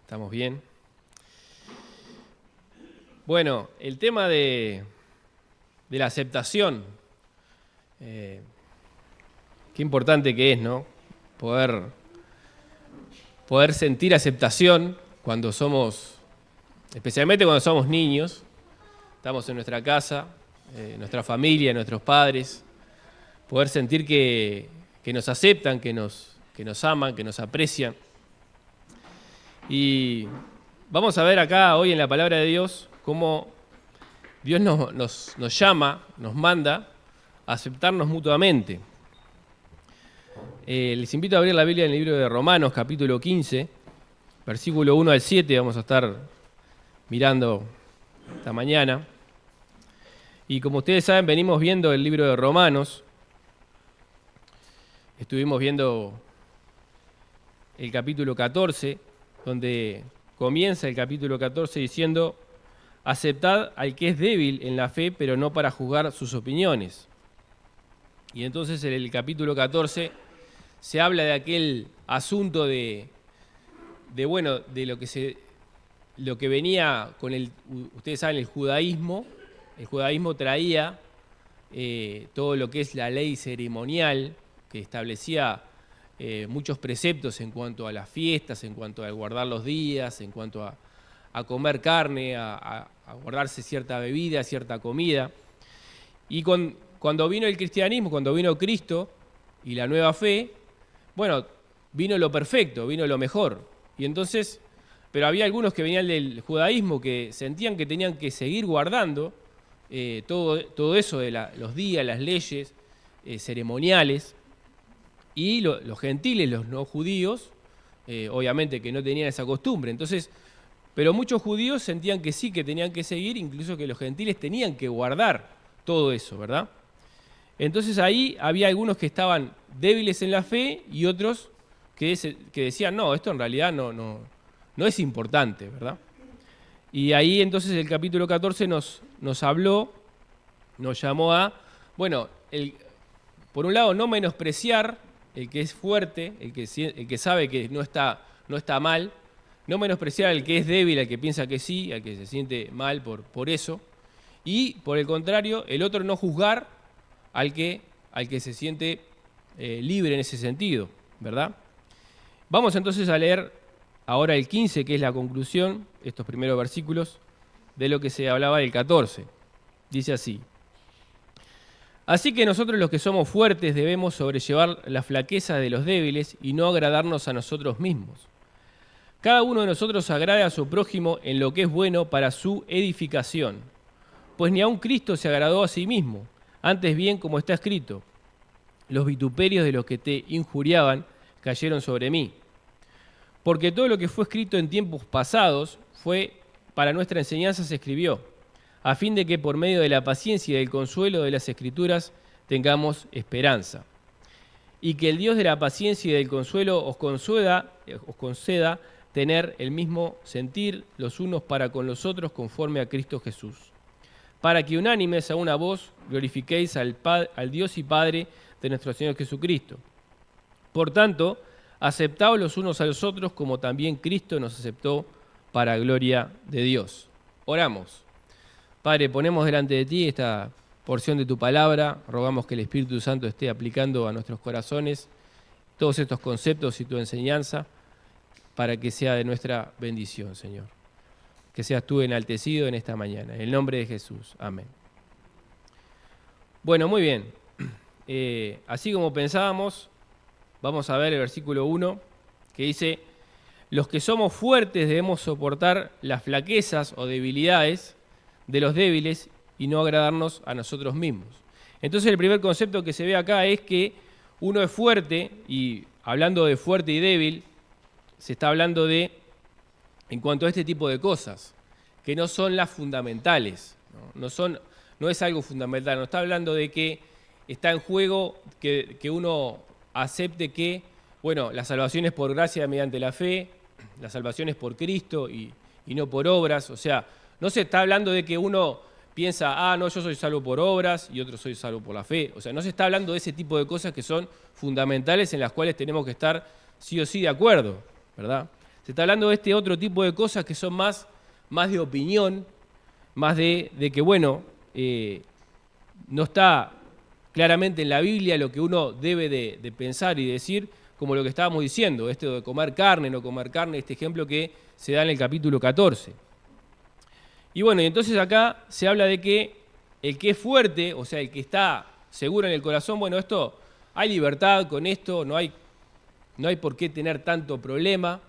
¿Estamos bien? Bueno, el tema de la aceptación. Qué importante que es, ¿no? Poder sentir aceptación cuando somos, especialmente cuando somos niños, estamos en nuestra casa, nuestra familia, nuestros padres, poder sentir que nos aceptan, que nos aman, que nos aprecian. Y vamos a ver acá hoy en la palabra de Dios cómo Dios nos llama, nos manda a aceptarnos mutuamente. Les invito a abrir la Biblia en el libro de Romanos, capítulo 15, versículo 1 al 7, vamos a estar mirando esta mañana. Y como ustedes saben, venimos viendo el libro de Romanos. Estuvimos viendo el capítulo 14, donde comienza el capítulo 14 diciendo: aceptad al que es débil en la fe, pero no para juzgar sus opiniones. Y entonces en el capítulo 14 se habla de aquel asunto de lo que venía con ustedes saben, el judaísmo. El judaísmo traía todo lo que es la ley ceremonial, que establecía muchos preceptos en cuanto a las fiestas, en cuanto a guardar los días, en cuanto a comer carne, a guardarse cierta bebida, cierta comida. Y cuando vino el cristianismo, cuando vino Cristo y la nueva fe, bueno, vino lo perfecto, vino lo mejor. Y entonces, pero había algunos que venían del judaísmo que sentían que tenían que seguir guardando todo eso de los días, las leyes ceremoniales. Y los gentiles, los no judíos, obviamente que no tenían esa costumbre. Entonces, pero muchos judíos sentían que sí, que tenían que seguir, incluso que los gentiles tenían que guardar todo eso, ¿verdad? Entonces ahí había algunos que estaban débiles en la fe y otros que decían, no, esto en realidad no es importante, ¿verdad? Y ahí entonces el capítulo 14 nos habló, nos llamó a, bueno, por un lado no menospreciar el que es fuerte, el que sabe que no está mal, no menospreciar al que es débil, al que piensa que sí, al que se siente mal por eso, y por el contrario, el otro no juzgar al que se siente libre en ese sentido, ¿verdad? Vamos entonces a leer ahora el 15, que es la conclusión, estos primeros versículos, de lo que se hablaba del 14. Dice así: así que nosotros los que somos fuertes debemos sobrellevar la flaqueza de los débiles y no agradarnos a nosotros mismos. Cada uno de nosotros agrade a su prójimo en lo que es bueno para su edificación. Pues ni aun Cristo se agradó a sí mismo, antes bien, como está escrito: los vituperios de los que te injuriaban cayeron sobre mí. Porque todo lo que fue escrito en tiempos pasados fue para nuestra enseñanza se escribió, a fin de que por medio de la paciencia y del consuelo de las Escrituras tengamos esperanza. Y que el Dios de la paciencia y del consuelo os conceda tener el mismo sentir los unos para con los otros conforme a Cristo Jesús, para que unánimes a una voz glorifiquéis al Dios y Padre de nuestro Señor Jesucristo. Por tanto, aceptaos los unos a los otros como también Cristo nos aceptó para gloria de Dios. Oramos. Padre, ponemos delante de ti esta porción de tu palabra, rogamos que el Espíritu Santo esté aplicando a nuestros corazones todos estos conceptos y tu enseñanza para que sea de nuestra bendición, Señor. Que seas tú enaltecido en esta mañana. En el nombre de Jesús. Amén. Bueno, muy bien. Así como pensábamos, vamos a ver el versículo 1, que dice: los que somos fuertes debemos soportar las flaquezas o debilidades de los débiles y no agradarnos a nosotros mismos. Entonces el primer concepto que se ve acá es que uno es fuerte, y hablando de fuerte y débil, se está hablando de, en cuanto a este tipo de cosas, que no son las fundamentales, no es algo fundamental, no está hablando de que está en juego que uno acepte que, bueno, la salvación es por gracia mediante la fe, la salvación es por Cristo y no por obras. O sea, no se está hablando de que uno piensa, no, yo soy salvo por obras y otro soy salvo por la fe. O sea, no se está hablando de ese tipo de cosas que son fundamentales en las cuales tenemos que estar sí o sí de acuerdo, ¿verdad? Se está hablando de este otro tipo de cosas que son más de opinión, más de que, bueno, no está claramente en la Biblia lo que uno debe de pensar y decir, como lo que estábamos diciendo, esto de comer carne, no comer carne, este ejemplo que se da en el capítulo 14. Y bueno, y entonces acá se habla de que el que es fuerte, o sea, el que está seguro en el corazón, bueno, esto, hay libertad con esto, no hay por qué tener tanto problema.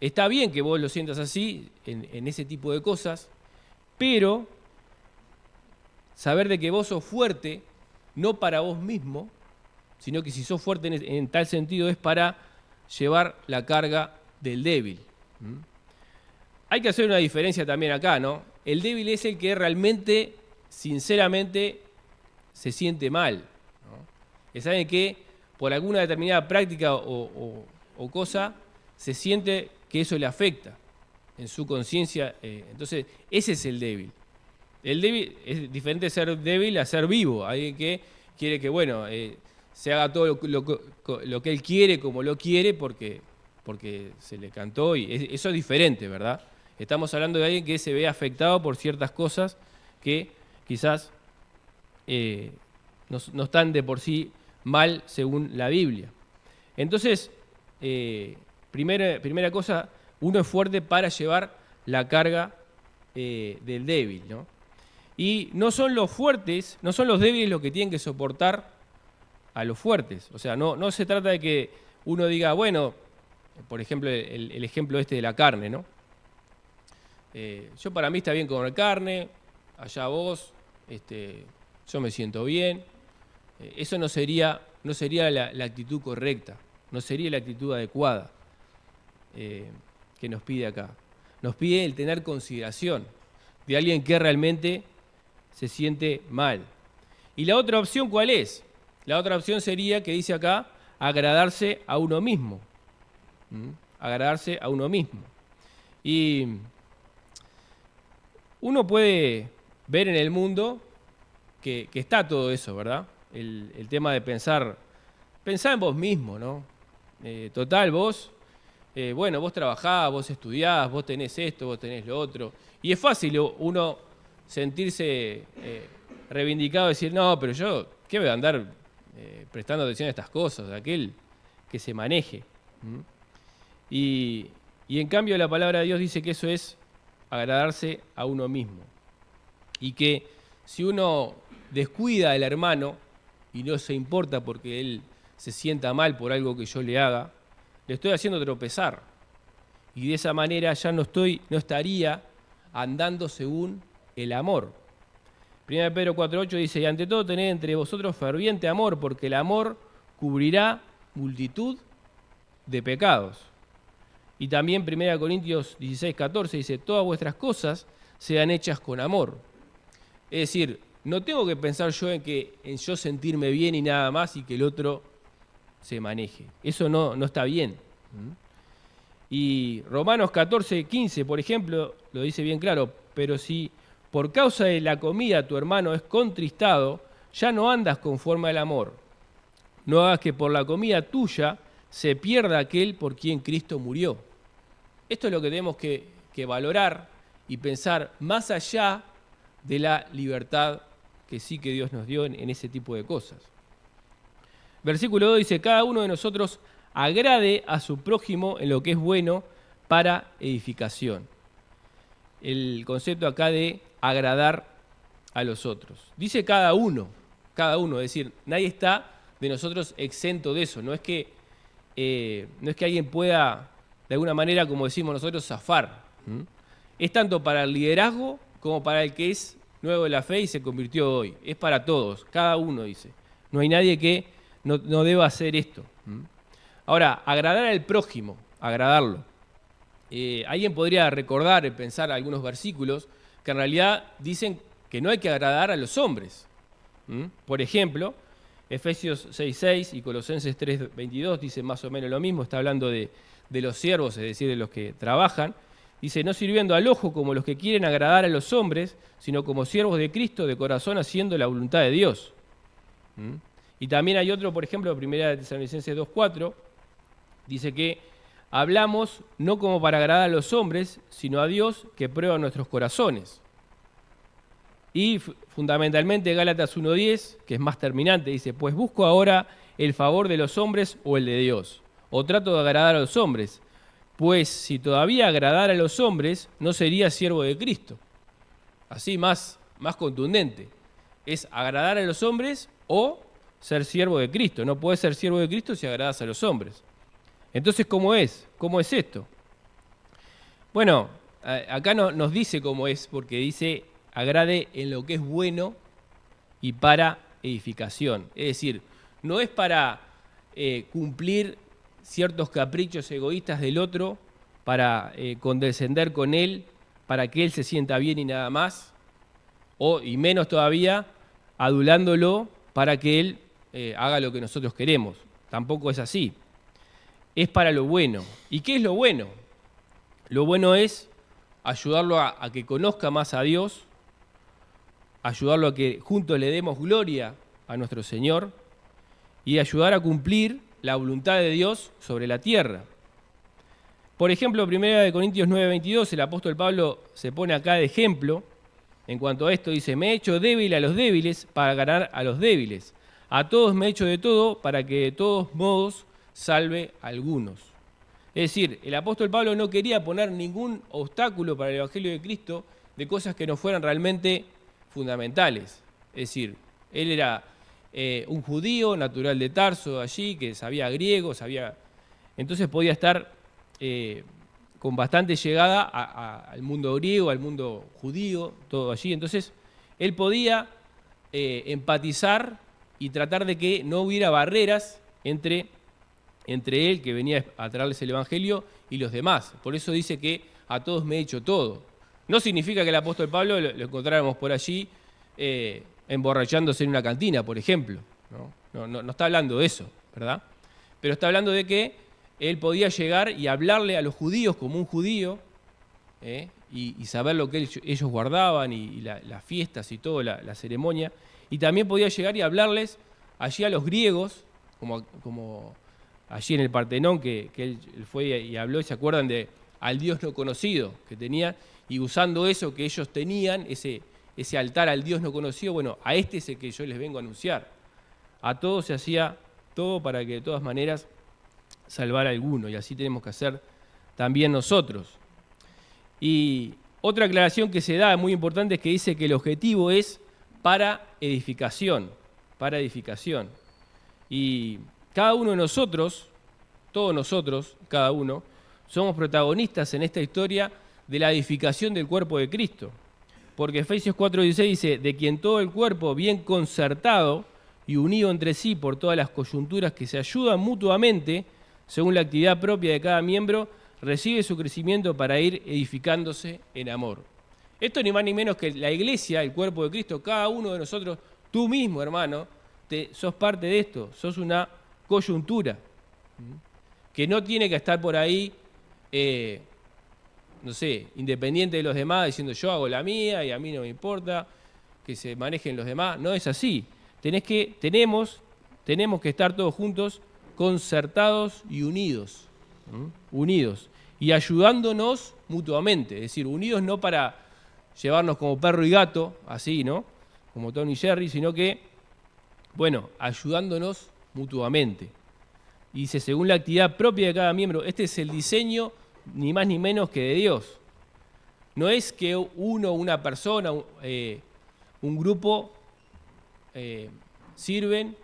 Está bien que vos lo sientas así, en ese tipo de cosas, pero saber de que vos sos fuerte, no para vos mismo, sino que si sos fuerte en tal sentido es para llevar la carga del débil. Hay que hacer una diferencia también acá, ¿no? El débil es el que realmente, sinceramente, se siente mal, ¿no? Que sabe que por alguna determinada práctica o cosa, se siente que eso le afecta en su conciencia. Entonces, ese es el débil. El débil es diferente de ser débil a ser vivo. Alguien que quiere que, bueno, se haga todo lo que él quiere, como lo quiere, porque se le cantó, y eso es diferente, ¿verdad? Estamos hablando de alguien que se ve afectado por ciertas cosas que quizás no están de por sí mal según la Biblia. Entonces, primera cosa, uno es fuerte para llevar la carga del débil, ¿no? Y no son los fuertes, no son los débiles los que tienen que soportar a los fuertes. O sea, no se trata de que uno diga, bueno, por ejemplo, el ejemplo este de la carne, ¿no? Yo para mí está bien comer carne, allá vos, yo me siento bien. Eso no sería la actitud correcta, no sería la actitud adecuada que nos pide acá. Nos pide el tener consideración de alguien que realmente se siente mal. ¿Y la otra opción cuál es? La otra opción sería, que dice acá, agradarse a uno mismo. Agradarse a uno mismo. Y uno puede ver en el mundo que está todo eso, ¿verdad? El tema de pensar en vos mismo, ¿no? Total, vos, bueno, vos trabajás, vos estudiás, vos tenés esto, vos tenés lo otro. Y es fácil uno sentirse reivindicado, decir, no, pero yo, ¿qué voy a andar prestando atención a estas cosas? Aquel que se maneje. Y en cambio la palabra de Dios dice que eso es agradarse a uno mismo. Y que si uno descuida al hermano y no se importa porque él se sienta mal por algo que yo le haga, le estoy haciendo tropezar. Y de esa manera ya no estaría andando según el amor. 1 Pedro 4:8 dice, y ante todo tened entre vosotros ferviente amor, porque el amor cubrirá multitud de pecados. Y también 1 Corintios 16:14 dice, todas vuestras cosas sean hechas con amor. Es decir, no tengo que pensar yo en yo sentirme bien y nada más y que el otro se maneje. Eso no está bien. Y Romanos 14:15, por ejemplo, lo dice bien claro, pero si por causa de la comida tu hermano es contristado, ya no andas conforme al amor. No hagas que por la comida tuya se pierda aquel por quien Cristo murió. Esto es lo que tenemos que valorar y pensar más allá de la libertad que sí que Dios nos dio en ese tipo de cosas. Versículo 2 dice, cada uno de nosotros agrade a su prójimo en lo que es bueno para edificación. El concepto acá de agradar a los otros. Dice cada uno, es decir, nadie está de nosotros exento de eso. No es que alguien pueda, de alguna manera, como decimos nosotros, zafar. Es tanto para el liderazgo como para el que es nuevo de la fe y se convirtió hoy. Es para todos, cada uno dice. No hay nadie que no deba hacer esto. Ahora, agradar al prójimo, agradarlo. Alguien podría recordar, pensar algunos versículos que en realidad dicen que no hay que agradar a los hombres. Por ejemplo, Efesios 6:6 y Colosenses 3:22 dicen más o menos lo mismo, está hablando de los siervos, es decir, de los que trabajan. Dice, no sirviendo al ojo como los que quieren agradar a los hombres, sino como siervos de Cristo de corazón haciendo la voluntad de Dios. Y también hay otro, por ejemplo, 1 Tesalonicenses 2:4, dice que hablamos no como para agradar a los hombres, sino a Dios que prueba nuestros corazones. Y fundamentalmente Gálatas 1:10, que es más terminante, dice, pues busco ahora el favor de los hombres o el de Dios, o trato de agradar a los hombres, pues si todavía agradara a los hombres, no sería siervo de Cristo. Así más contundente. Es agradar a los hombres o ser siervo de Cristo. No puedes ser siervo de Cristo si agradas a los hombres. Entonces, ¿cómo es? ¿Cómo es esto? Bueno, acá no, nos dice cómo es, porque dice, agrade en lo que es bueno y para edificación. Es decir, no es para cumplir ciertos caprichos egoístas del otro, para condescender con él, para que él se sienta bien y nada más, y menos todavía, adulándolo para que él haga lo que nosotros queremos. Tampoco es así. Es para lo bueno. ¿Y qué es lo bueno? Lo bueno es ayudarlo a que conozca más a Dios, ayudarlo a que juntos le demos gloria a nuestro Señor y ayudar a cumplir la voluntad de Dios sobre la tierra. Por ejemplo, 1 Corintios 9:22, el apóstol Pablo se pone acá de ejemplo en cuanto a esto, dice, me he hecho débil a los débiles para ganar a los débiles. A todos me he hecho de todo para que de todos modos salve a algunos. Es decir, el apóstol Pablo no quería poner ningún obstáculo para el Evangelio de Cristo de cosas que no fueran realmente fundamentales. Es decir, él era un judío natural de Tarso allí, que sabía griego, entonces podía estar con bastante llegada al mundo griego, al mundo judío, todo allí. Entonces, él podía empatizar y tratar de que no hubiera barreras entre él, que venía a traerles el Evangelio, y los demás. Por eso dice que a todos me he hecho todo. No significa que el apóstol Pablo lo encontráramos por allí emborrachándose en una cantina, por ejemplo. No está hablando de eso, ¿verdad? Pero está hablando de que él podía llegar y hablarle a los judíos como un judío, y saber lo que ellos guardaban y las fiestas y toda la ceremonia. Y también podía llegar y hablarles allí a los griegos, como allí en el Partenón, que él fue y habló, y se acuerdan al Dios no conocido que tenía, y usando eso que ellos tenían, ese altar al Dios no conocido, bueno, a este es el que yo les vengo a anunciar. A todos se hacía todo para que de todas maneras salvar a alguno, y así tenemos que hacer también nosotros. Y otra aclaración que se da muy importante es que dice que el objetivo es para edificación, Y cada uno de nosotros, todos nosotros, cada uno, somos protagonistas en esta historia de la edificación del cuerpo de Cristo. Porque Efesios 4:16 dice, de quien todo el cuerpo bien concertado y unido entre sí por todas las coyunturas que se ayudan mutuamente, según la actividad propia de cada miembro, recibe su crecimiento para ir edificándose en amor. Esto ni más ni menos que la iglesia, el cuerpo de Cristo, cada uno de nosotros, tú mismo, hermano, sos parte de esto, sos una coyuntura, que no tiene que estar por ahí, independiente de los demás, diciendo yo hago la mía y a mí no me importa que se manejen los demás. No es así. Tenemos que estar todos juntos, concertados y unidos, y ayudándonos mutuamente, es decir, unidos no para llevarnos como perro y gato, así, ¿no? Como Tom y Jerry, sino que, ayudándonos mutuamente. Y dice, según la actividad propia de cada miembro, este es el diseño ni más ni menos que de Dios. No es que una persona, un grupo sirven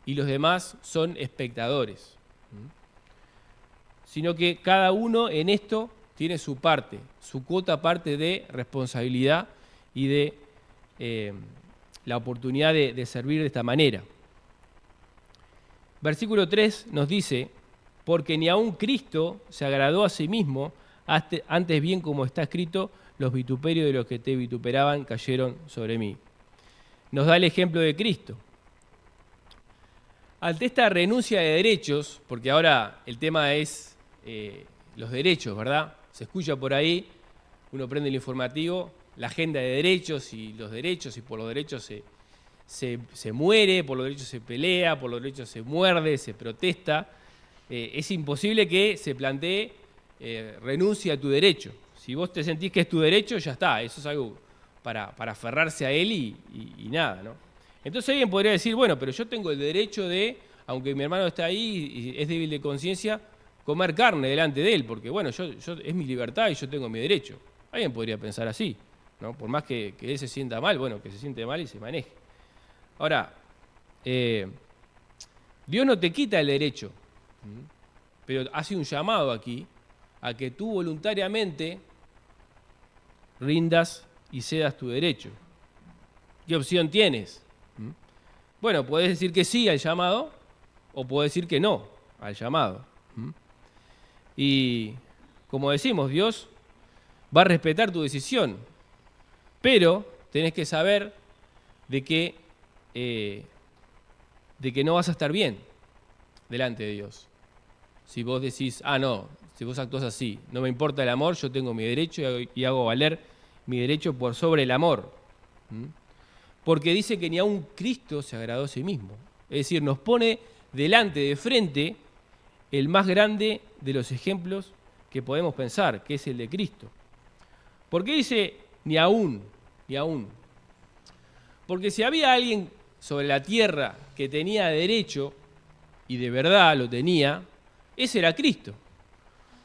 y los demás son espectadores, sino que cada uno en esto tiene su parte, su cuota parte de responsabilidad y de la oportunidad de servir de esta manera. Versículo 3 nos dice, porque ni aun Cristo se agradó a sí mismo, antes bien como está escrito, los vituperios de los que te vituperaban cayeron sobre mí. Nos da el ejemplo de Cristo. Ante esta renuncia de derechos, porque ahora el tema es los derechos, ¿verdad? Se escucha por ahí, uno prende el informativo, la agenda de derechos, y por los derechos se muere, por los derechos se pelea, por los derechos se muerde, se protesta. es imposible que se plantee renuncia a tu derecho. Si vos te sentís que es tu derecho, ya está, eso es algo para aferrarse a él y nada, ¿no? Entonces alguien podría decir, bueno, pero yo tengo el derecho de, aunque mi hermano está ahí y es débil de conciencia, comer carne delante de él, porque bueno, es mi libertad y yo tengo mi derecho. Alguien podría pensar así, ¿no? Por más que él se sienta mal, bueno, que se siente mal y se maneje. Ahora, Dios no te quita el derecho, pero hace un llamado aquí a que tú voluntariamente rindas y cedas tu derecho. ¿Qué opción tienes? Bueno, puedes decir que sí al llamado o puedes decir que no al llamado. Y como decimos, Dios va a respetar tu decisión, pero tenés que saber de que no vas a estar bien delante de Dios. Si vos decís, no, si vos actúas así, no me importa el amor, yo tengo mi derecho y hago valer mi derecho por sobre el amor. Porque dice que ni aun Cristo se agradó a sí mismo. Es decir, nos pone delante, de frente, el más grande de los ejemplos que podemos pensar, que es el de Cristo. ¿Por qué dice ni aún? Ni aún. Porque si había alguien sobre la tierra que tenía derecho, y de verdad lo tenía, ese era Cristo.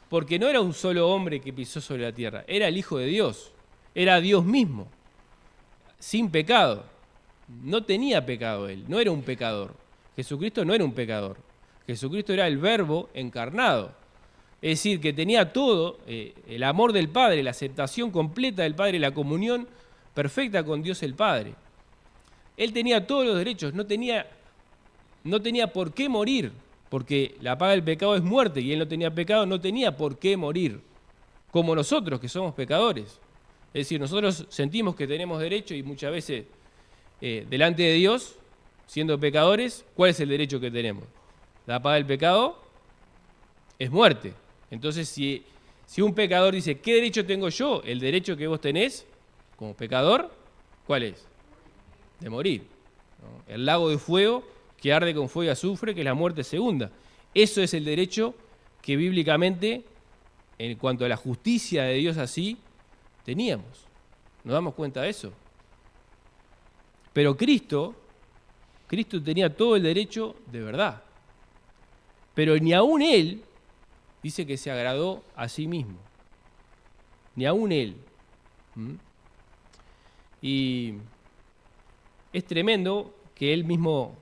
Porque no era un solo hombre que pisó sobre la tierra, era el Hijo de Dios, era Dios mismo, sin pecado. No tenía pecado él, no era un pecador. Jesucristo no era un pecador. Jesucristo era el Verbo encarnado. Es decir, que tenía todo, el amor del Padre, la aceptación completa del Padre, la comunión perfecta con Dios el Padre. Él tenía todos los derechos, no tenía por qué morir, porque la paga del pecado es muerte y él no tenía pecado, no tenía por qué morir, como nosotros que somos pecadores. Es decir, nosotros sentimos que tenemos derecho y muchas veces delante de Dios, siendo pecadores, ¿cuál es el derecho que tenemos? La paga del pecado es muerte. Entonces, si un pecador dice, ¿qué derecho tengo yo? El derecho que vos tenés como pecador, ¿cuál es? De morir, ¿no? El lago de fuego que arde con fuego y azufre, que es la muerte segunda. Eso es el derecho que bíblicamente, en cuanto a la justicia de Dios así, teníamos. ¿Nos damos cuenta de eso? Pero Cristo tenía todo el derecho de verdad. Pero ni aún Él dice que se agradó a sí mismo. Ni aún Él. Y es tremendo que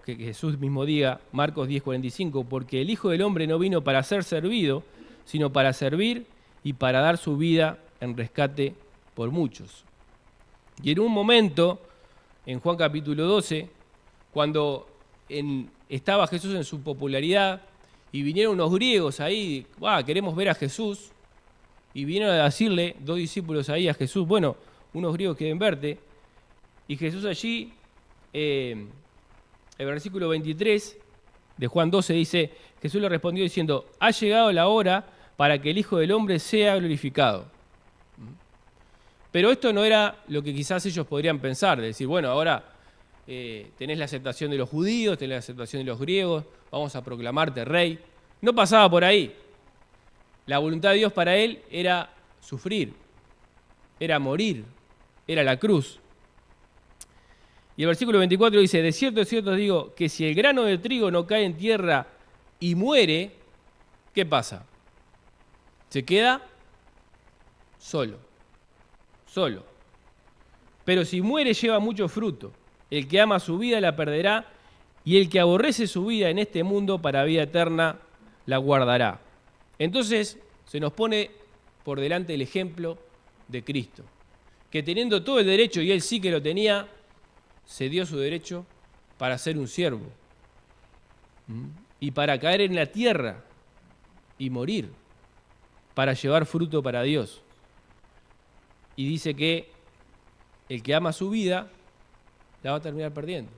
que Jesús mismo diga, Marcos 10:45, porque el Hijo del Hombre no vino para ser servido, sino para servir y para dar su vida en rescate por muchos. Y en un momento, en Juan capítulo 12, cuando estaba Jesús en su popularidad y vinieron unos griegos ahí, queremos ver a Jesús, y vinieron a decirle, 2 discípulos ahí a Jesús, bueno, unos griegos quieren verte, y Jesús allí, el versículo 23 de Juan 12 dice, Jesús le respondió diciendo, ha llegado la hora para que el Hijo del Hombre sea glorificado. Pero esto no era lo que quizás ellos podrían pensar, de decir, bueno, ahora tenés la aceptación de los judíos, tenés la aceptación de los griegos, vamos a proclamarte rey. No pasaba por ahí. La voluntad de Dios para él era sufrir, era morir, era la cruz. Y el versículo 24 dice, de cierto os digo, que si el grano de trigo no cae en tierra y muere, ¿qué pasa? Se queda solo. Pero si muere lleva mucho fruto. El que ama su vida la perderá, y el que aborrece su vida en este mundo para vida eterna la guardará. Entonces se nos pone por delante el ejemplo de Cristo, que teniendo todo el derecho, y él sí que lo tenía, se dio su derecho para ser un siervo y para caer en la tierra y morir, para llevar fruto para Dios. Y dice que el que ama su vida la va a terminar perdiendo.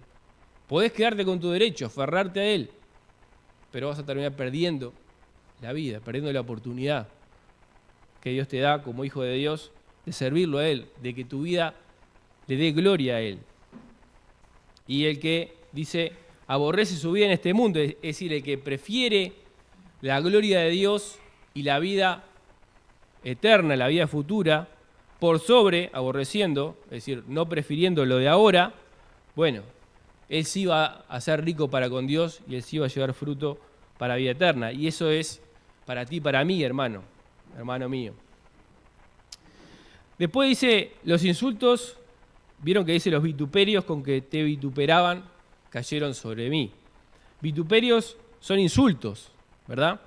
Podés quedarte con tu derecho, aferrarte a él, pero vas a terminar perdiendo la vida, perdiendo la oportunidad que Dios te da como hijo de Dios de servirlo a él, de que tu vida le dé gloria a él. Y el que dice, aborrece su vida en este mundo, es decir, el que prefiere la gloria de Dios y la vida eterna, la vida futura, por sobre, aborreciendo, es decir, no prefiriendo lo de ahora, bueno, él sí va a ser rico para con Dios y él sí va a llevar fruto para vida eterna. Y eso es para ti, para mí, hermano mío. Después dice, los insultos, vieron que dice los vituperios con que te vituperaban cayeron sobre mí. Vituperios son insultos, ¿verdad?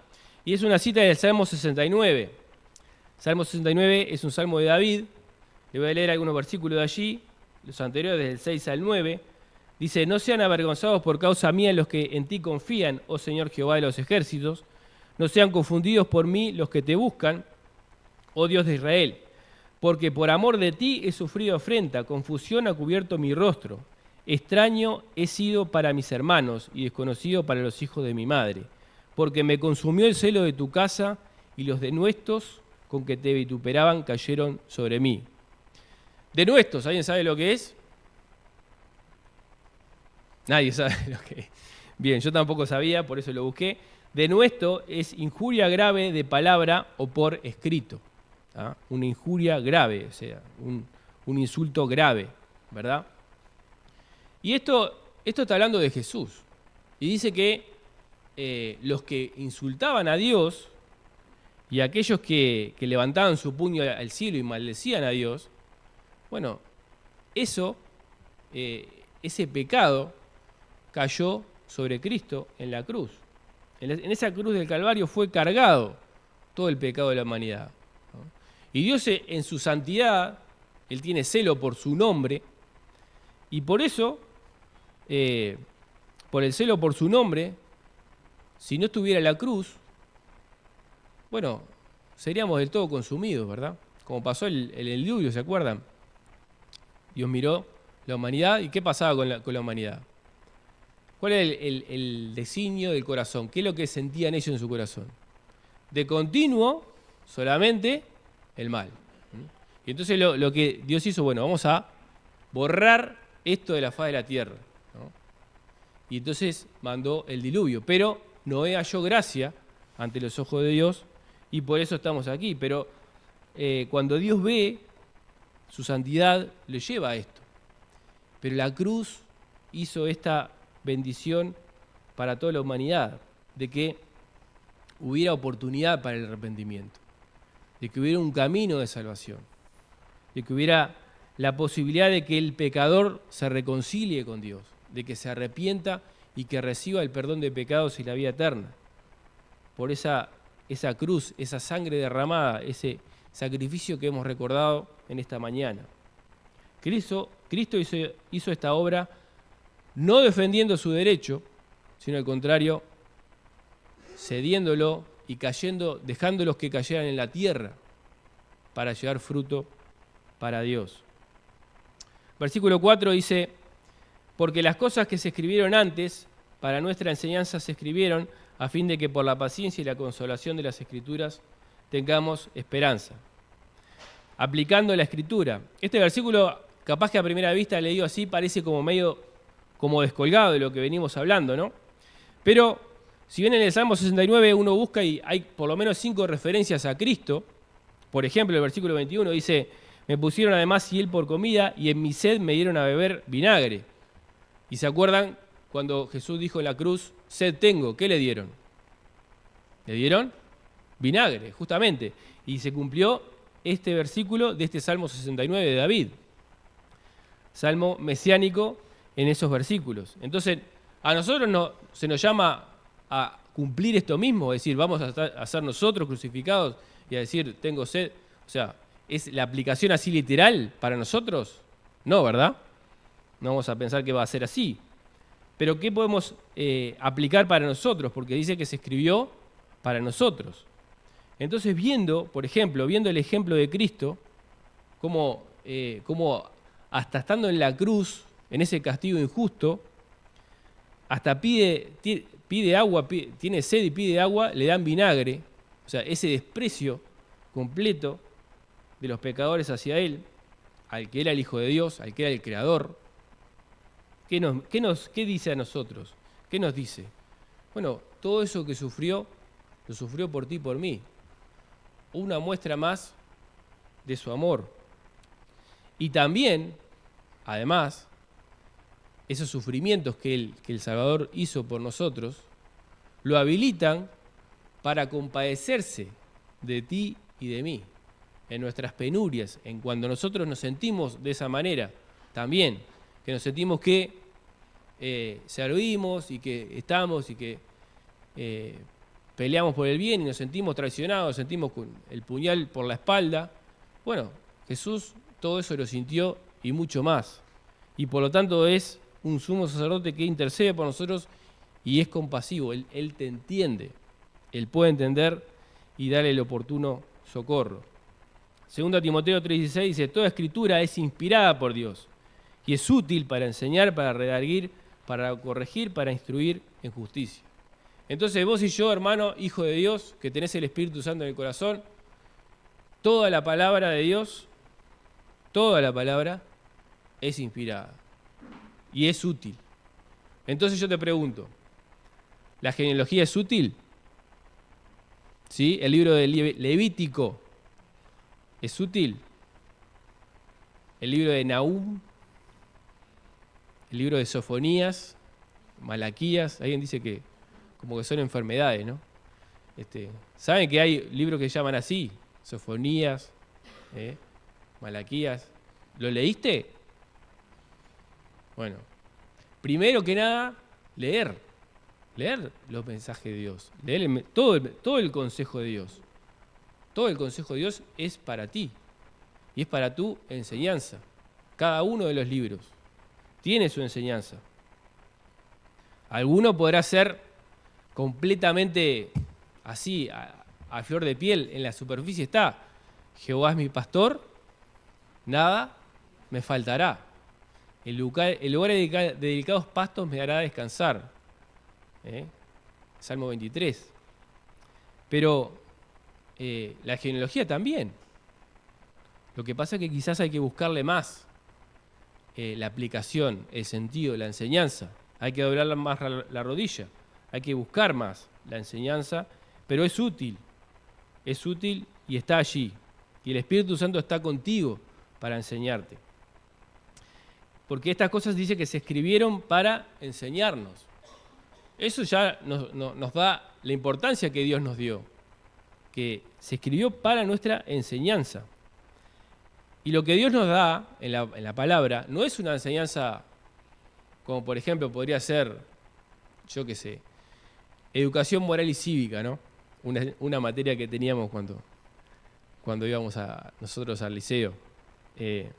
Y es una cita del Salmo 69. Salmo 69 es un salmo de David. Le voy a leer algunos versículos de allí, los anteriores, desde el 6 al 9. Dice, no sean avergonzados por causa mía los que en ti confían, oh Señor Jehová de los ejércitos. No sean confundidos por mí los que te buscan, oh Dios de Israel. Porque por amor de ti he sufrido afrenta, confusión ha cubierto mi rostro. Extraño he sido para mis hermanos y desconocido para los hijos de mi madre. Porque me consumió el celo de tu casa y los denuestos con que te vituperaban cayeron sobre mí. Denuestos, ¿alguien sabe lo que es? Nadie sabe lo que es. Bien, yo tampoco sabía, por eso lo busqué. Denuesto es injuria grave de palabra o por escrito. ¿Ah? Una injuria grave, o sea, un insulto grave, ¿verdad? Y esto está hablando de Jesús. Y dice que los que insultaban a Dios y aquellos que levantaban su puño al cielo y maldecían a Dios, bueno, ese pecado cayó sobre Cristo en la cruz. En esa cruz del Calvario fue cargado todo el pecado de la humanidad. Y Dios en su santidad, Él tiene celo por su nombre, y por eso, por el celo por su nombre, si no estuviera la cruz, bueno, seríamos del todo consumidos, ¿verdad? Como pasó el diluvio, ¿se acuerdan? Dios miró la humanidad, ¿y qué pasaba con la humanidad? ¿Cuál era el designio del corazón? ¿Qué es lo que sentían ellos en su corazón? De continuo, solamente el mal. Y entonces lo que Dios hizo, bueno, vamos a borrar esto de la faz de la tierra, ¿no? Y entonces mandó el diluvio. Pero Noé halló gracia ante los ojos de Dios y por eso estamos aquí. Pero cuando Dios ve su santidad, le lleva a esto. Pero la cruz hizo esta bendición para toda la humanidad, de que hubiera oportunidad para el arrepentimiento, de que hubiera un camino de salvación, de que hubiera la posibilidad de que el pecador se reconcilie con Dios, de que se arrepienta y que reciba el perdón de pecados y la vida eterna. Por esa cruz, esa sangre derramada, ese sacrificio que hemos recordado en esta mañana. Cristo hizo esta obra no defendiendo su derecho, sino al contrario, cediéndolo y dejándolos que cayeran en la tierra para llevar fruto para Dios. Versículo 4 dice, porque las cosas que se escribieron antes, para nuestra enseñanza se escribieron, a fin de que por la paciencia y la consolación de las Escrituras tengamos esperanza. Aplicando la Escritura. Este versículo, capaz que a primera vista leído así, parece como medio como descolgado de lo que venimos hablando, ¿no? Pero si bien en el Salmo 69 uno busca y hay por lo menos 5 referencias a Cristo, por ejemplo el versículo 21 dice, me pusieron además hiel por comida y en mi sed me dieron a beber vinagre. Y se acuerdan cuando Jesús dijo en la cruz, sed tengo, ¿qué le dieron? Le dieron vinagre, justamente. Y se cumplió este versículo de este Salmo 69 de David. Salmo mesiánico en esos versículos. Entonces, a nosotros se nos llama a cumplir esto mismo, es decir, vamos a ser nosotros crucificados y a decir, tengo sed. O sea, ¿es la aplicación así literal para nosotros? No, ¿verdad? No vamos a pensar que va a ser así. Pero ¿qué podemos aplicar para nosotros? Porque dice que se escribió para nosotros. Entonces, por ejemplo, viendo el ejemplo de Cristo, como hasta estando en la cruz, en ese castigo injusto, hasta pide agua, tiene sed y pide agua, le dan vinagre. O sea, ese desprecio completo de los pecadores hacia Él, al que era el Hijo de Dios, al que era el Creador. ¿Qué dice a nosotros? ¿Qué nos dice? Bueno, todo eso que sufrió lo sufrió por ti y por mí. Una muestra más de su amor. Y también, además, esos sufrimientos que el Salvador hizo por nosotros, lo habilitan para compadecerse de ti y de mí, en nuestras penurias, en cuando nosotros nos sentimos de esa manera, también, que nos sentimos que servimos y que estamos y que peleamos por el bien y nos sentimos traicionados, nos sentimos con el puñal por la espalda. Bueno, Jesús todo eso lo sintió y mucho más. Y por lo tanto es un sumo sacerdote que intercede por nosotros y es compasivo. Él te entiende, Él puede entender y darle el oportuno socorro. 2 Timoteo 3:16 dice, toda escritura es inspirada por Dios y es útil para enseñar, para redarguir, para corregir, para instruir en justicia. Entonces vos y yo, hermano, hijo de Dios, que tenés el Espíritu Santo en el corazón, toda la palabra de Dios, toda la palabra es inspirada y es útil. Entonces yo te pregunto, ¿la genealogía es útil? ¿Sí? ¿El libro de Levítico es útil? ¿El libro de Nahum? ¿El libro de Sofonías? ¿Malaquías? Alguien dice que como que son enfermedades, ¿no? ¿Saben que hay libros que se llaman así? Sofonías, Malaquías. ¿Lo leíste? Bueno, primero que nada, leer los mensajes de Dios, leer todo el consejo de Dios. Todo el consejo de Dios es para ti y es para tu enseñanza. Cada uno de los libros tiene su enseñanza. Alguno podrá ser completamente así, a flor de piel, en la superficie está. Jehová es mi pastor, nada me faltará. El lugar de delicados pastos me hará descansar. Salmo 23. Pero la genealogía también. Lo que pasa es que quizás hay que buscarle más la aplicación, el sentido, la enseñanza. Hay que doblar más la rodilla. Hay que buscar más la enseñanza, pero es útil y está allí. Y el Espíritu Santo está contigo para enseñarte. Porque estas cosas dice que se escribieron para enseñarnos. Eso ya nos da la importancia que Dios nos dio, que se escribió para nuestra enseñanza. Y lo que Dios nos da en la palabra no es una enseñanza como por ejemplo podría ser, yo qué sé, educación moral y cívica, ¿no? Una materia que teníamos cuando íbamos nosotros al liceo, que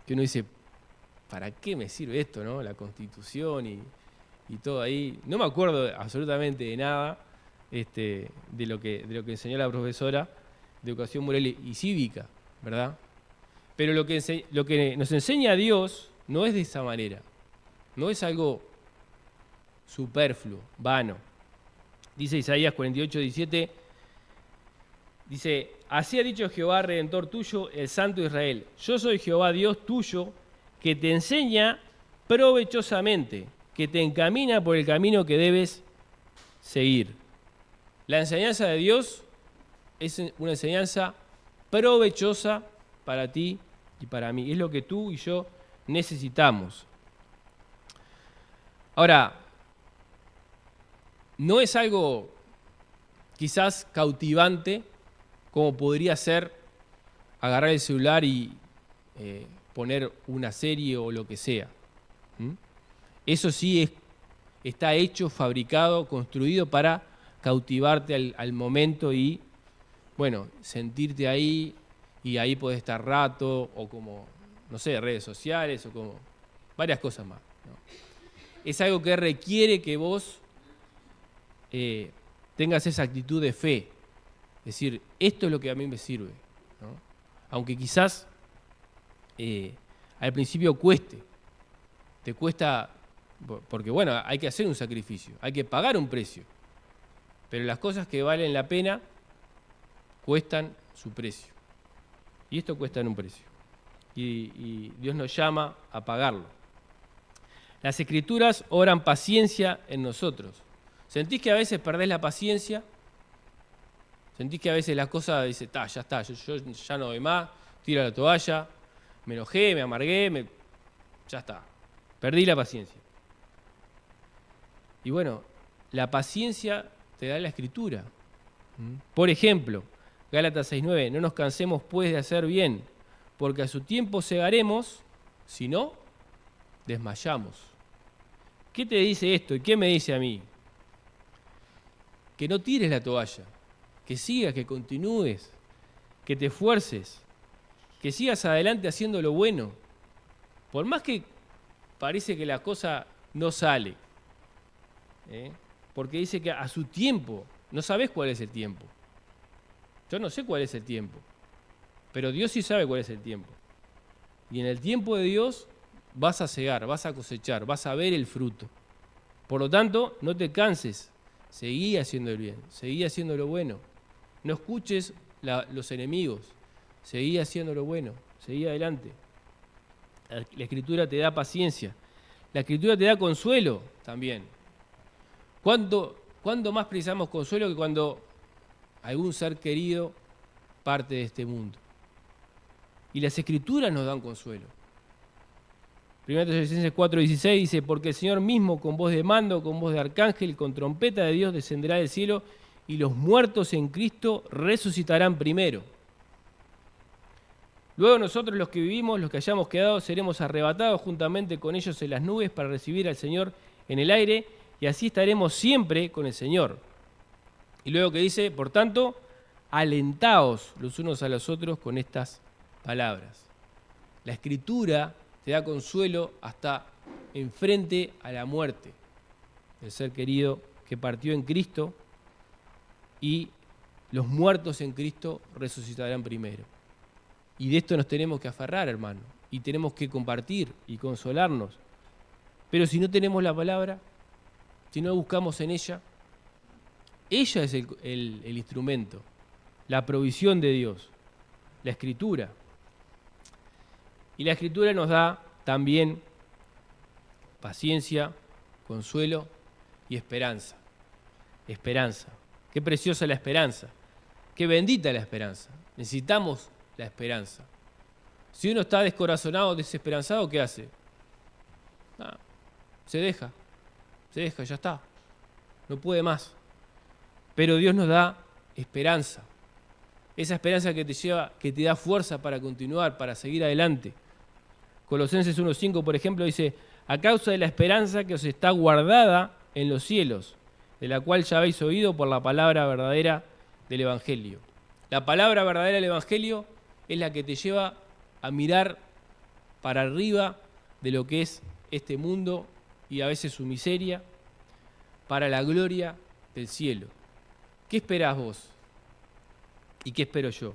uno dice, ¿para qué me sirve esto, no? La Constitución y todo ahí. No me acuerdo absolutamente de nada de lo que enseñó la profesora de educación moral y cívica, ¿verdad? Pero lo que nos enseña Dios no es de esa manera. No es algo superfluo, vano. Dice Isaías 48:17, dice, así ha dicho Jehová, Redentor tuyo, el Santo de Israel. Yo soy Jehová, Dios tuyo, que te enseña provechosamente, que te encamina por el camino que debes seguir. La enseñanza de Dios es una enseñanza provechosa para ti y para mí. Es lo que tú y yo necesitamos. Ahora, no es algo quizás cautivante como podría ser agarrar el celular y poner una serie o lo que sea. Eso sí está hecho, fabricado, construido para cautivarte al momento y, bueno, sentirte ahí y ahí podés estar rato o como, no sé, redes sociales o como varias cosas más, ¿no? Es algo que requiere que vos tengas esa actitud de fe. Es decir, esto es lo que a mí me sirve, ¿no? Aunque quizás al principio te cuesta, porque bueno, hay que hacer un sacrificio, hay que pagar un precio. Pero las cosas que valen la pena cuestan su precio. Y esto cuesta un precio. Y Dios nos llama a pagarlo. Las Escrituras obran paciencia en nosotros. ¿Sentís que a veces perdés la paciencia? Sentís que a veces las cosas, dice, ya está, yo ya no doy más, tiro la toalla, me enojé, me amargué, ya está, perdí la paciencia. Y bueno, la paciencia te da la Escritura. Por ejemplo, Gálatas 6:9, no nos cansemos pues de hacer bien, porque a su tiempo segaremos, si no, desmayamos. ¿Qué te dice esto y qué me dice a mí? Que no tires la toalla, que sigas, que continúes, que te esfuerces, que sigas adelante haciendo lo bueno. Por más que parece que la cosa no sale, porque dice que a su tiempo, no sabes cuál es el tiempo. Yo no sé cuál es el tiempo, pero Dios sí sabe cuál es el tiempo. Y en el tiempo de Dios vas a segar, vas a cosechar, vas a ver el fruto. Por lo tanto, no te canses, seguí haciendo el bien, seguí haciendo lo bueno. No escuches los enemigos, seguí haciendo lo bueno, seguí adelante. La Escritura te da paciencia, la Escritura te da consuelo también. ¿Cuándo más precisamos consuelo que cuando algún ser querido parte de este mundo? Y las Escrituras nos dan consuelo. 1 Tesalonicenses 4:16 dice, porque el Señor mismo con voz de mando, con voz de arcángel, con trompeta de Dios descenderá del cielo y los muertos en Cristo resucitarán primero. Luego nosotros los que vivimos, los que hayamos quedado, seremos arrebatados juntamente con ellos en las nubes para recibir al Señor en el aire y así estaremos siempre con el Señor. Y luego que dice, por tanto, alentaos los unos a los otros con estas palabras. La Escritura te da consuelo hasta enfrente a la muerte del ser querido que partió en Cristo y los muertos en Cristo resucitarán primero. Y de esto nos tenemos que aferrar, hermano, y tenemos que compartir y consolarnos. Pero si no tenemos la palabra, si no buscamos en ella, ella es el instrumento, la provisión de Dios, la Escritura. Y la Escritura nos da también paciencia, consuelo y esperanza. Esperanza. Qué preciosa la esperanza. Qué bendita la esperanza. Necesitamos la esperanza. Si uno está descorazonado, desesperanzado, ¿qué hace? Se deja, ya está. No puede más. Pero Dios nos da esperanza. Esa esperanza que te lleva, que te da fuerza para continuar, para seguir adelante. Colosenses 1:5, por ejemplo, dice, a causa de la esperanza que os está guardada en los cielos, de la cual ya habéis oído por la palabra verdadera del Evangelio. La palabra verdadera del Evangelio es la que te lleva a mirar para arriba de lo que es este mundo y a veces su miseria, para la gloria del cielo. ¿Qué esperás vos? ¿Y qué espero yo?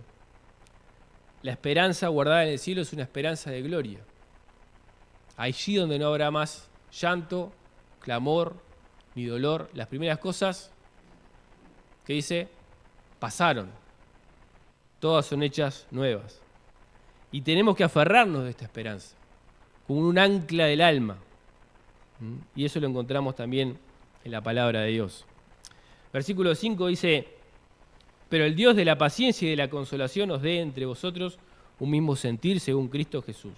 La esperanza guardada en el cielo es una esperanza de gloria. Allí donde no habrá más llanto, clamor, ni dolor. Las primeras cosas que dice, pasaron. Todas son hechas nuevas. Y tenemos que aferrarnos de esta esperanza, como un ancla del alma. Y eso lo encontramos también en la palabra de Dios. Versículo 5 dice, pero el Dios de la paciencia y de la consolación os dé entre vosotros un mismo sentir según Cristo Jesús.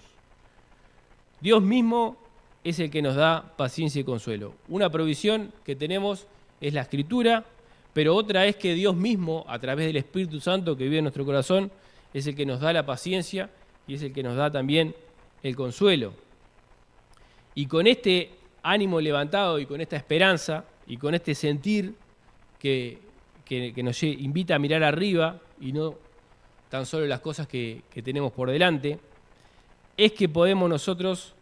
Dios mismo es el que nos da paciencia y consuelo. Una provisión que tenemos es la Escritura, pero otra es que Dios mismo, a través del Espíritu Santo que vive en nuestro corazón, es el que nos da la paciencia y es el que nos da también el consuelo. Y con este ánimo levantado y con esta esperanza y con este sentir que nos invita a mirar arriba y no tan solo las cosas que tenemos por delante, es que podemos nosotros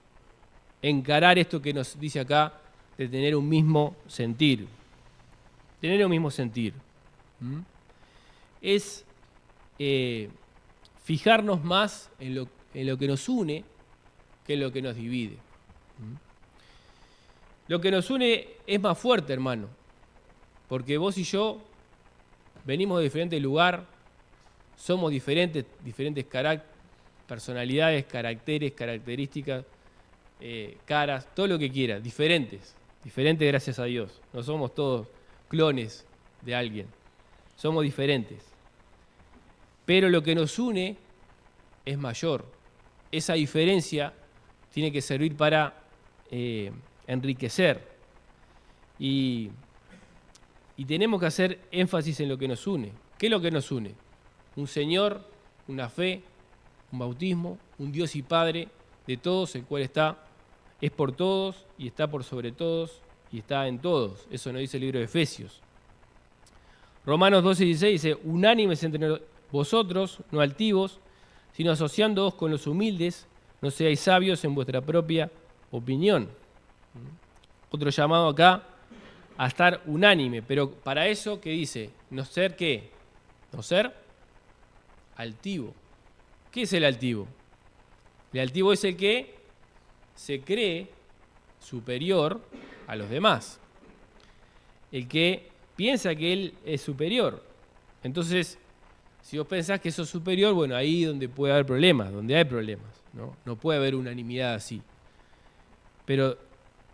encarar esto que nos dice acá de tener un mismo sentir. Tener un mismo sentir. Es fijarnos más en lo que nos une que en lo que nos divide. Lo que nos une es más fuerte, hermano, porque vos y yo venimos de diferente lugar, somos diferentes personalidades, caracteres, características, caras, todo lo que quieras, diferentes gracias a Dios. No somos todos clones de alguien, somos diferentes. pero lo que nos une es mayor. Esa diferencia tiene que servir para enriquecer. Y tenemos que hacer énfasis en lo que nos une. ¿Qué es lo que nos une? Un Señor, una fe, un bautismo, un Dios y Padre de todos, el cual es por todos y está por sobre todos y está en todos. Eso nos dice el libro de Efesios. Romanos 12:16 dice, unánimes entre vosotros, no altivos, sino asociándoos con los humildes, no seáis sabios en vuestra propia opinión. Otro llamado acá a estar unánime, pero para eso, ¿qué dice? No ser ¿qué? No ser altivo. ¿Qué es el altivo? El altivo es el que se cree superior a los demás. El que piensa que él es superior. Entonces, si vos pensás que sos superior, bueno, ahí es donde puede haber problemas, donde hay problemas, ¿no? No puede haber unanimidad así. Pero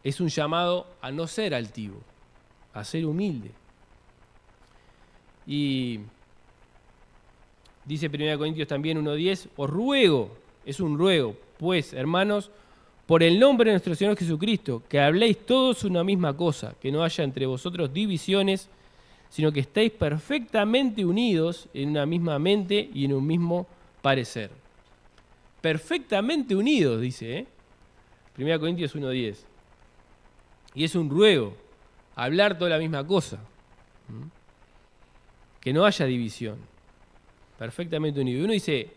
es un llamado a no ser altivo, a ser humilde. Y dice 1 Corintios también 1:10, os ruego, es un ruego, pues, hermanos, por el nombre de nuestro Señor Jesucristo, que habléis todos una misma cosa, que no haya entre vosotros divisiones, sino que estéis perfectamente unidos en una misma mente y en un mismo parecer. Perfectamente unidos, dice, 1 Corintios 1:10. Y es un ruego, hablar toda la misma cosa. Que no haya división. Perfectamente unido. Y uno dice,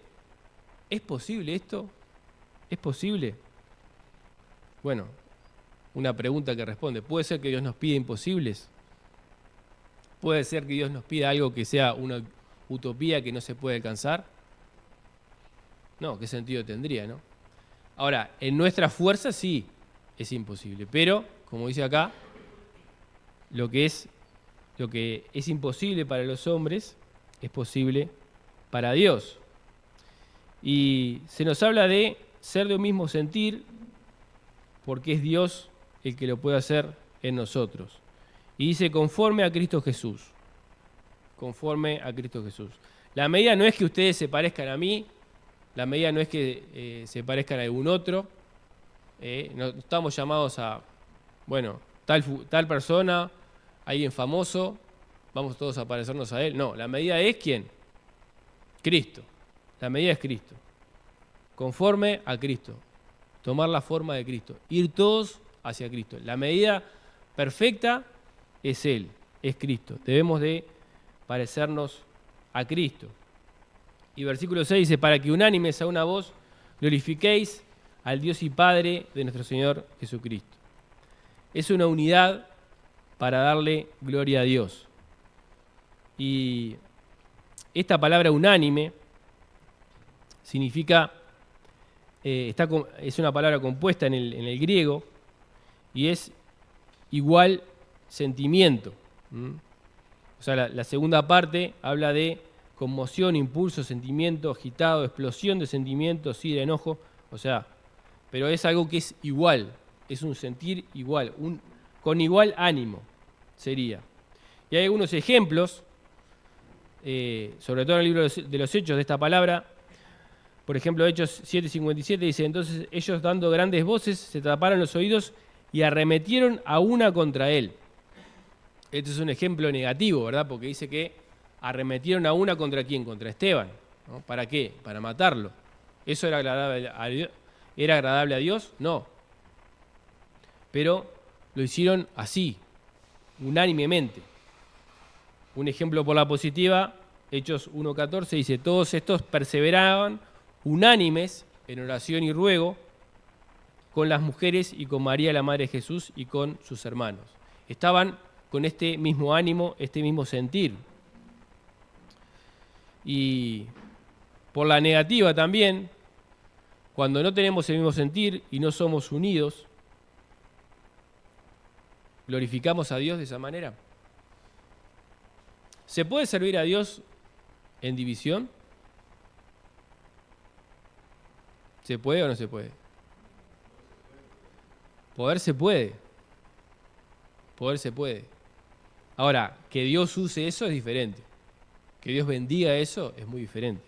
¿es posible esto? ¿Es posible? Bueno, una pregunta que responde. ¿Puede ser que Dios nos pida imposibles? ¿Puede ser que Dios nos pida algo que sea una utopía que no se puede alcanzar? No, ¿qué sentido tendría, no? Ahora, en nuestra fuerza sí es imposible, pero, como dice acá, lo que es imposible para los hombres es posible para Dios. Y se nos habla de ser de un mismo sentir, porque es Dios el que lo puede hacer en nosotros. Y dice, conforme a Cristo Jesús. Conforme a Cristo Jesús. La medida no es que ustedes se parezcan a mí, la medida no es que se parezcan a algún otro. No estamos llamados a, bueno, tal persona, alguien famoso, vamos todos a parecernos a él. No, la medida es ¿quién? Cristo. La medida es Cristo. Conforme a Cristo. Tomar la forma de Cristo. Ir todos hacia Cristo. La medida perfecta es Él, es Cristo. Debemos de parecernos a Cristo. Y versículo 6 dice, para que unánimes a una voz glorifiquéis al Dios y Padre de nuestro Señor Jesucristo. Es una unidad para darle gloria a Dios. Y esta palabra unánime significa, es una palabra compuesta en el griego y es igual sentimiento. O sea, la segunda parte habla de conmoción, impulso, sentimiento, agitado, explosión de sentimientos, ira, enojo. O sea, pero es algo que es igual, es un sentir igual, con igual ánimo sería. Y hay algunos ejemplos, sobre todo en el libro de los Hechos de esta palabra. Por ejemplo, Hechos 7:57 dice, entonces ellos dando grandes voces se taparon los oídos y arremetieron a una contra él. Este es un ejemplo negativo, ¿verdad? Porque dice que arremetieron a una contra quién, contra Esteban, ¿no? ¿Para qué? Para matarlo. ¿Eso era agradable a Dios? ¿Era agradable a Dios? No. Pero lo hicieron así, unánimemente. Un ejemplo por la positiva, Hechos 1:14 dice, todos estos perseveraban unánimes en oración y ruego con las mujeres y con María, la Madre de Jesús, y con sus hermanos. Estaban con este mismo ánimo, este mismo sentir. Y por la negativa también, cuando no tenemos el mismo sentir y no somos unidos, ¿glorificamos a Dios de esa manera? ¿Se puede servir a Dios en división? ¿Se puede o no se puede? Poder se puede. Poder se puede. Ahora, que Dios use eso es diferente. que Dios bendiga eso, es muy diferente.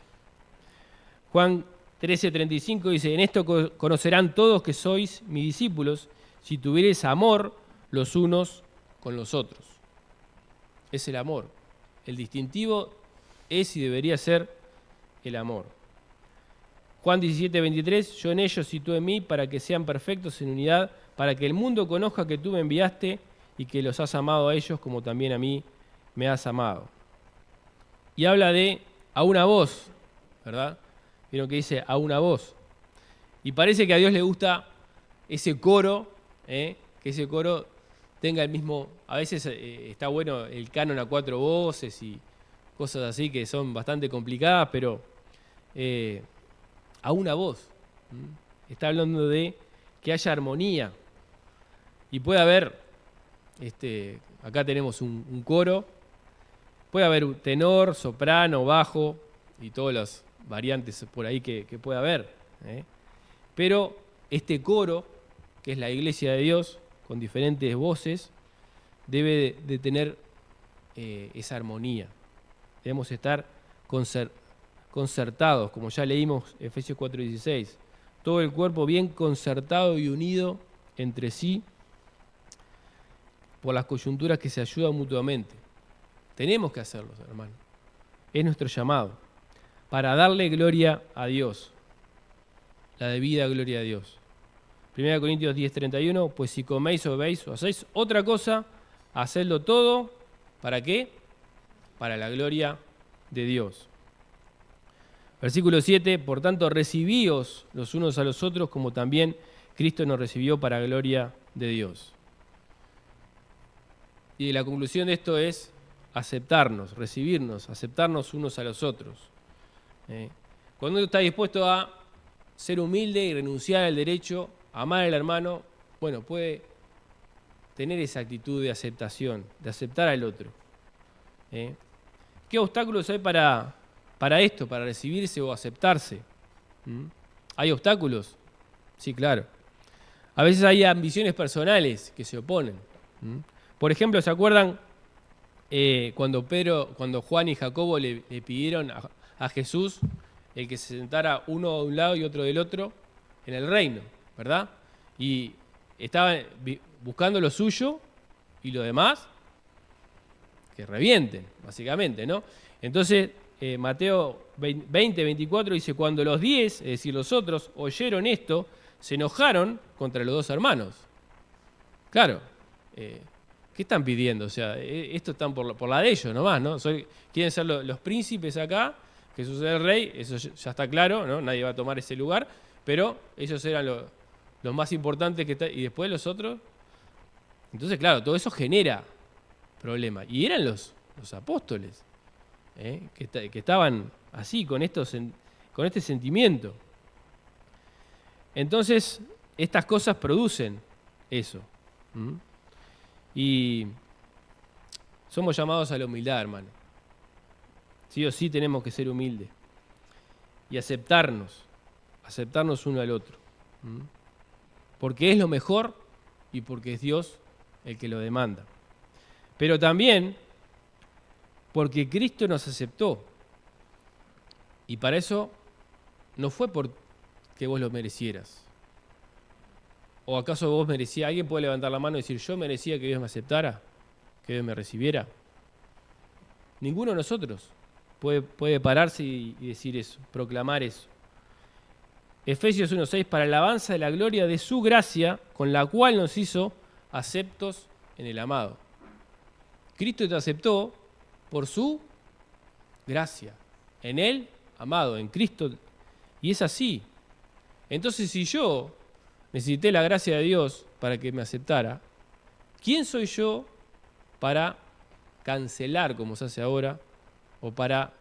Juan 13:35 dice, en esto conocerán todos que sois mis discípulos, si tuviereis amor los unos con los otros. Es el amor. El distintivo es y debería ser el amor. Juan 17:23, yo en ellos y tú en mí, para que sean perfectos en unidad, para que el mundo conozca que tú me enviaste y que los has amado a ellos como también a mí me has amado. Y habla de a una voz, ¿verdad? Vieron que dice a una voz. Y parece que a Dios le gusta ese coro, que ese coro tenga el mismo... A veces está bueno el canon a 4 voces y cosas así que son bastante complicadas, pero a una voz. Está hablando de que haya armonía. Y puede haber, acá tenemos un coro, puede haber un tenor, soprano, bajo y todas las variantes por ahí que pueda haber. Pero este coro, que es la iglesia de Dios, con diferentes voces, debe de tener esa armonía. Debemos estar concertados, como ya leímos Efesios 4:16. Todo el cuerpo bien concertado y unido entre sí por las coyunturas que se ayudan mutuamente. Tenemos que hacerlo, hermanos. Es nuestro llamado para darle gloria a Dios, la debida gloria a Dios. 1 Corintios 10:31, pues si coméis o bebéis o hacéis otra cosa, hacedlo todo, ¿para qué? Para la gloria de Dios. Versículo 7, por tanto recibíos los unos a los otros como también Cristo nos recibió para gloria de Dios. Y la conclusión de esto es aceptarnos, recibirnos, aceptarnos unos a los otros. Cuando uno está dispuesto a ser humilde y renunciar al derecho, a amar al hermano, bueno, puede tener esa actitud de aceptación, de aceptar al otro. ¿Qué obstáculos hay para esto, para recibirse o aceptarse? ¿Hay obstáculos? Sí, claro. A veces hay ambiciones personales que se oponen. Por ejemplo, ¿se acuerdan cuando Juan y Jacobo le pidieron a Jesús el que se sentara uno de un lado y otro del otro en el reino, ¿verdad? Y estaban buscando lo suyo y lo demás que revienten, básicamente, ¿no? Entonces, Mateo 20:24 dice, cuando los 10, es decir, los otros, oyeron esto, se enojaron contra los dos hermanos. Claro, ¿qué están pidiendo? O sea, esto están por la de ellos nomás, ¿no? Quieren ser los príncipes acá, Jesús es el rey, eso ya está claro, ¿no? Nadie va a tomar ese lugar, pero ellos eran los más importantes y después los otros. Entonces, claro, todo eso genera problemas. Y eran los apóstoles, que estaban así, con este sentimiento. Entonces, estas cosas producen eso. Y somos llamados a la humildad, hermano. Sí o sí tenemos que ser humildes y aceptarnos uno al otro. Porque es lo mejor y porque es Dios el que lo demanda. Pero también porque Cristo nos aceptó. Y para eso no fue porque vos lo merecieras. ¿O acaso vos merecías? ¿Alguien puede levantar la mano y decir, yo merecía que Dios me aceptara? ¿Que Dios me recibiera? Ninguno de nosotros puede pararse y decir eso, proclamar eso. Efesios 1:6, para alabanza de la gloria de su gracia, con la cual nos hizo aceptos en el amado. Cristo te aceptó por su gracia, en Él, amado, en Cristo. Y es así. Entonces, si yo necesité la gracia de Dios para que me aceptara, ¿quién soy yo para cancelar, como se hace ahora, o para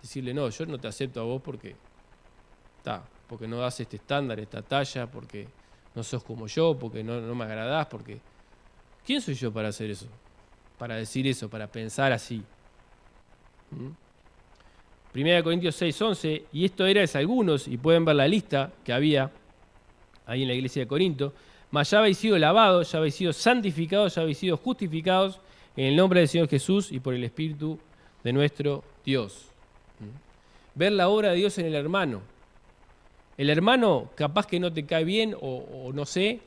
decirle, no, yo no te acepto a vos porque no das este estándar, esta talla, porque no sos como yo, porque no me agradás, porque... ¿Quién soy yo para hacer eso? Para decir eso, para pensar así. 1 Corintios 6:11, y esto era de algunos, y pueden ver la lista que había ahí en la iglesia de Corinto, mas ya habéis sido lavados, ya habéis sido santificados, ya habéis sido justificados en el nombre del Señor Jesús y por el Espíritu de nuestro Dios. Ver la obra de Dios en el hermano. El hermano capaz que no te cae bien o no sé,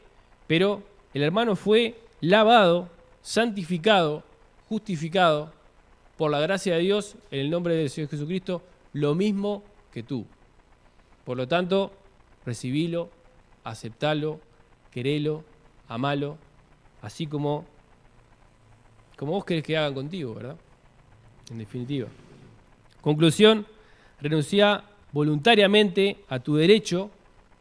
pero el hermano fue lavado, santificado, justificado por la gracia de Dios en el nombre del Señor Jesucristo, lo mismo que tú. Por lo tanto, recibilo, aceptalo, querelo, amalo, así como vos querés que hagan contigo, ¿verdad? En definitiva. Conclusión, renuncia voluntariamente a tu derecho,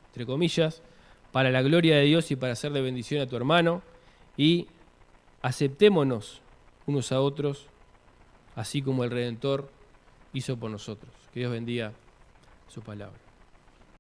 entre comillas, para la gloria de Dios y para hacer de bendición a tu hermano, y aceptémonos unos a otros, así como el Redentor hizo por nosotros. Que Dios bendiga su palabra.